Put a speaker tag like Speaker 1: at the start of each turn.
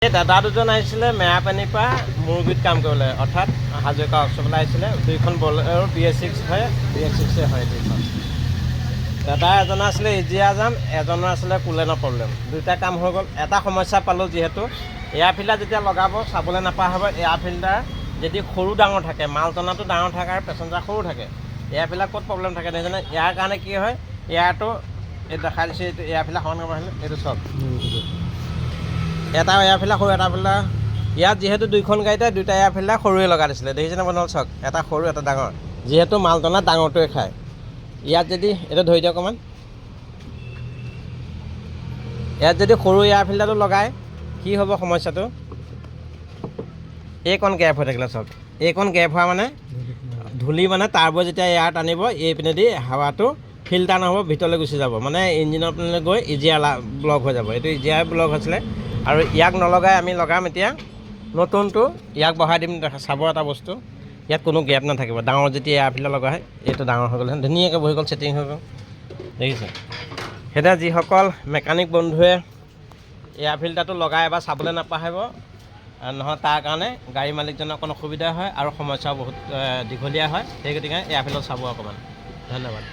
Speaker 1: এই দাদা দুজন আহিছিলে মেৰাপানীৰ পৰা মুৰ্গীত কাম কৰিবলৈ, অৰ্থাৎ হাজৰিকা ৱৰ্কশ্বপলৈ আহিছিলে। দুইখন বলেৰ BS6 হয়, BS6 হয় দুইখন। দাদা এজনৰ আছিলে ইজি আজাম, এজনৰ আছিলে কুলেনৰ প্ৰব্লেম। দুইটা কাম হৈ গ'ল। এটা সমস্যা পালোঁ, যিহেতু এয়াৰ ফিল্টাৰ যেতিয়া লগাব চাবলৈ নাপা হ'ব। এয়াৰ ফিল্টাৰ যদি সৰু ডাঙৰ থাকে, মাল টনাটো ডাঙৰ থাকে আৰু পেচেঞ্জাৰ সৰু থাকে, এয়াৰ ফিল্টাৰ ক'ত প্ৰব্লেম থাকে নাজানে। ইয়াৰ কাৰণে কি হয়, এয়াৰটো এই দেখাই দিছে, এইটো এয়াৰ ফিল্টাৰ সমান কৰিব আহিলে, এইটো চব এটা এয়াৰ ফিল্টাৰ সৰু, এটা ফিল্টাৰ ইয়াত যিহেতু দুইখন গাড়ীতে দুইটা এয়াৰ ফিল্টাৰ সৰুৱে লগাই দিছিলে। দেখিছেনে বন্ধু চক, এটা সৰু এটা ডাঙৰ, যিহেতু মাল টনা ডাঙৰটোৱে খায়। ইয়াত যদি এইটো ধৰি দিয়ক অকণমান, ইয়াত যদি সৰু এয়াৰ ফিল্টাৰটো লগায় কি হ'ব সমস্যাটো, এইকণ গেপ হৈ থাকিলে চব, এইকণ গেপ হোৱা মানে ধূলি মানে তাৰবোৰ যেতিয়া এয়াৰ টানিব এইপিনেদি হাৱাটো ফিল্টাৰ নহ'ব, ভিতৰলৈ গুচি যাব, মানে ইঞ্জিনৰ পিনে গৈ ইজিয়াৰ ব্লক হৈ যাব। এইটো ইজিয়াৰ ব্লক হৈছিলে আৰু ইয়াক নলগাই আমি লগাম এতিয়া নতুনটো, ইয়াক বহাই দিম। চাব এটা বস্তু, ইয়াত কোনো গেপ নাথাকিব। ডাঙৰ যেতিয়া এয়াৰ ফিল্টাৰ লগা হয়, এইটো ডাঙৰ হৈ গ'ল, ধুনীয়াকৈ বহি গ'ল, ছেটিং হৈ গ'ল। দেখিছে, সেইদৰে যিসকল মেকানিক বন্ধুৱে এয়াৰ ফিল্টাৰটো লগাই এবাৰ চাবলৈ নাপাহৰিব, নহয় তাৰ কাৰণে গাড়ী মালিকজনৰ অকণ অসুবিধা হয় আৰু সমস্যাও বহুত দীঘলীয়া হয়। সেই গতিকে এয়াৰ ফিল্টাৰ চাব অকণমান। ধন্যবাদ।